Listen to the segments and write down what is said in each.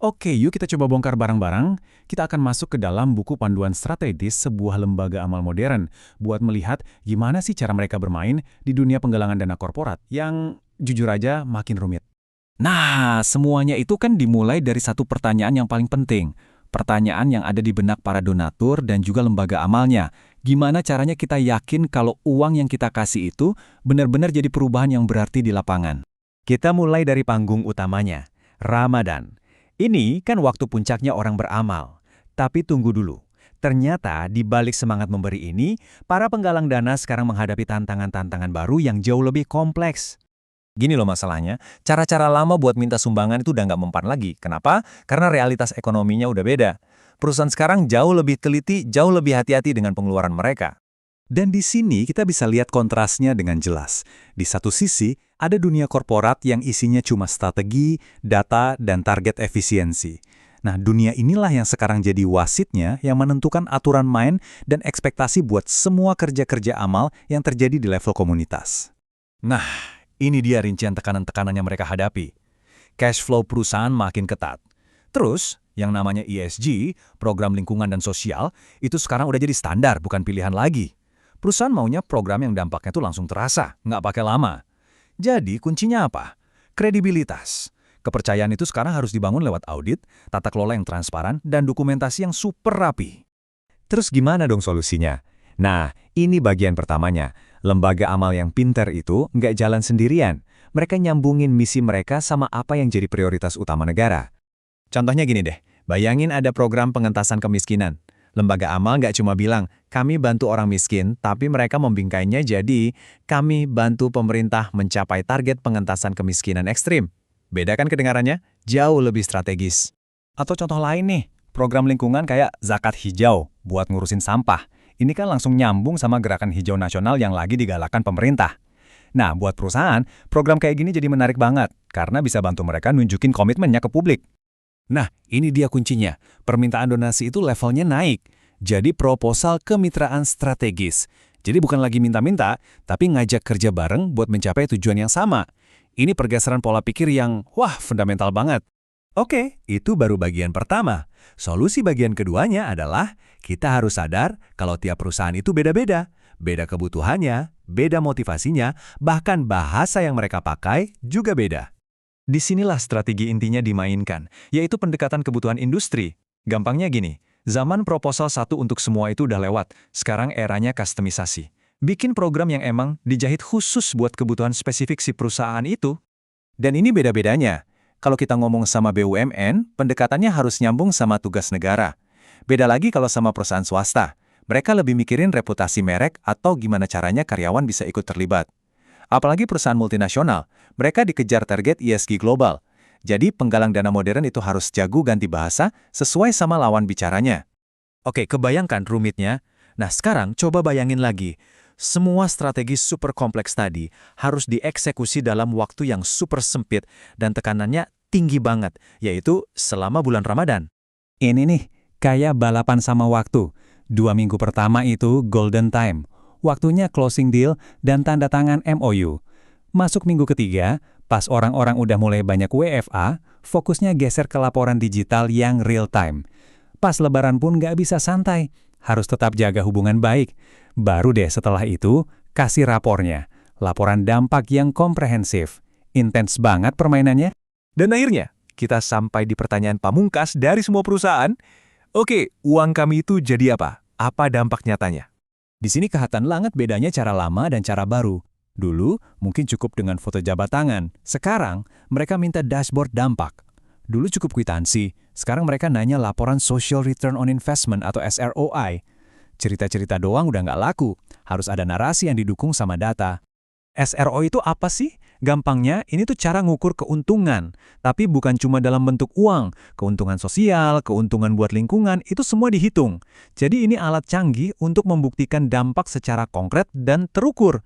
Oke, yuk kita coba bongkar barang-barang. Kita akan masuk ke dalam buku panduan strategis sebuah lembaga amal modern buat melihat gimana sih cara mereka bermain di dunia penggalangan dana korporat yang jujur aja makin rumit. Nah, semuanya itu kan dimulai dari satu pertanyaan yang paling penting. Pertanyaan yang ada di benak para donatur dan juga lembaga amalnya. Gimana caranya kita yakin kalau uang yang kita kasih itu benar-benar jadi perubahan yang berarti di lapangan? Kita mulai dari panggung utamanya, Ramadan. Ini kan waktu puncaknya orang beramal. Tapi tunggu dulu. Ternyata di balik semangat memberi ini, para penggalang dana sekarang menghadapi tantangan-tantangan baru yang jauh lebih kompleks. Gini loh masalahnya, cara-cara lama buat minta sumbangan itu udah nggak mempan lagi. Kenapa? Karena realitas ekonominya udah beda. Perusahaan sekarang jauh lebih teliti, jauh lebih hati-hati dengan pengeluaran mereka. Dan di sini kita bisa lihat kontrasnya dengan jelas. Di satu sisi, ada dunia korporat yang isinya cuma strategi, data, dan target efisiensi. Nah, dunia inilah yang sekarang jadi wasitnya yang menentukan aturan main dan ekspektasi buat semua kerja-kerja amal yang terjadi di level komunitas. Nah, ini dia rincian tekanan-tekanan yang mereka hadapi. Cash flow perusahaan makin ketat. Terus, yang namanya ESG, program lingkungan dan sosial, itu sekarang udah jadi standar, bukan pilihan lagi. Perusahaan maunya program yang dampaknya tuh langsung terasa, nggak pakai lama. Jadi, kuncinya apa? Kredibilitas. Kepercayaan itu sekarang harus dibangun lewat audit, tata kelola yang transparan, dan dokumentasi yang super rapi. Terus gimana dong solusinya? Nah, ini bagian pertamanya. Lembaga amal yang pinter itu nggak jalan sendirian. Mereka nyambungin misi mereka sama apa yang jadi prioritas utama negara. Contohnya gini deh, bayangin ada program pengentasan kemiskinan. Lembaga amal nggak cuma bilang, kami bantu orang miskin, tapi mereka membingkainya jadi, kami bantu pemerintah mencapai target pengentasan kemiskinan ekstrim. Beda kan kedengarannya? Jauh lebih strategis. Atau contoh lain nih, program lingkungan kayak zakat hijau buat ngurusin sampah. Ini kan langsung nyambung sama gerakan hijau nasional yang lagi digalakan pemerintah. Nah, buat perusahaan, program kayak gini jadi menarik banget, karena bisa bantu mereka nunjukin komitmennya ke publik. Nah, ini dia kuncinya. Permintaan donasi itu levelnya naik. Jadi proposal kemitraan strategis. Jadi bukan lagi minta-minta, tapi ngajak kerja bareng buat mencapai tujuan yang sama. Ini pergeseran pola pikir yang, fundamental banget. Oke, itu baru bagian pertama. Solusi bagian keduanya adalah kita harus sadar kalau tiap perusahaan itu beda-beda. Beda kebutuhannya, beda motivasinya, bahkan bahasa yang mereka pakai juga beda. Disinilah strategi intinya dimainkan, yaitu pendekatan kebutuhan industri. Gampangnya gini, zaman proposal satu untuk semua itu udah lewat, sekarang eranya kustomisasi. Bikin program yang emang dijahit khusus buat kebutuhan spesifik si perusahaan itu. Dan ini beda-bedanya. Kalau kita ngomong sama BUMN, pendekatannya harus nyambung sama tugas negara. Beda lagi kalau sama perusahaan swasta. Mereka lebih mikirin reputasi merek atau gimana caranya karyawan bisa ikut terlibat. Apalagi perusahaan multinasional, mereka dikejar target ESG global. Jadi penggalang dana modern itu harus jago ganti bahasa sesuai sama lawan bicaranya. Oke, kebayangkan rumitnya? Nah sekarang coba bayangin lagi. Semua strategi super kompleks tadi harus dieksekusi dalam waktu yang super sempit dan tekanannya tinggi banget, yaitu selama bulan Ramadan. Ini nih, kayak balapan sama waktu. 2 minggu pertama itu golden time. Waktunya closing deal dan tanda tangan MOU. Masuk minggu ketiga, pas orang-orang udah mulai banyak WFA, fokusnya geser ke laporan digital yang real time. Pas lebaran pun nggak bisa santai, harus tetap jaga hubungan baik. Baru deh setelah itu, kasih rapornya. Laporan dampak yang komprehensif. Intens banget permainannya. Dan akhirnya, kita sampai di pertanyaan pamungkas dari semua perusahaan. Oke, uang kami itu jadi apa? Apa dampak nyatanya? Di sini kelihatan banget bedanya cara lama dan cara baru. Dulu, mungkin cukup dengan foto jabat tangan. Sekarang, mereka minta dashboard dampak. Dulu cukup kwitansi. Sekarang mereka nanya laporan Social Return on Investment atau SROI. Cerita-cerita doang udah nggak laku. Harus ada narasi yang didukung sama data. SRO itu apa sih? Gampangnya, ini tuh cara ngukur keuntungan. Tapi bukan cuma dalam bentuk uang. Keuntungan sosial, keuntungan buat lingkungan, itu semua dihitung. Jadi ini alat canggih untuk membuktikan dampak secara konkret dan terukur.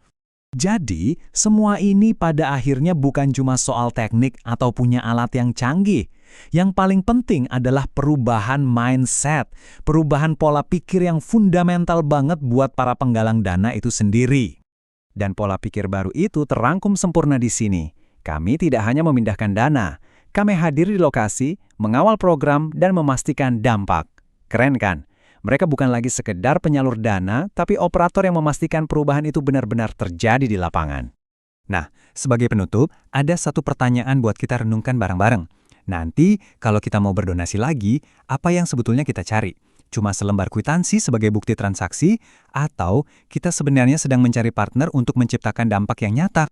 Jadi, semua ini pada akhirnya bukan cuma soal teknik atau punya alat yang canggih. Yang paling penting adalah perubahan mindset, perubahan pola pikir yang fundamental banget buat para penggalang dana itu sendiri. Dan pola pikir baru itu terangkum sempurna di sini. Kami tidak hanya memindahkan dana, Kami hadir di lokasi, mengawal program, dan memastikan dampak. Keren kan? Mereka bukan lagi sekedar penyalur dana, tapi operator yang memastikan perubahan itu benar-benar terjadi di lapangan. Nah, sebagai penutup, ada satu pertanyaan buat kita renungkan bareng-bareng. Nanti, kalau kita mau berdonasi lagi, apa yang sebetulnya kita cari? Cuma selembar kwitansi sebagai bukti transaksi, atau kita sebenarnya sedang mencari partner untuk menciptakan dampak yang nyata?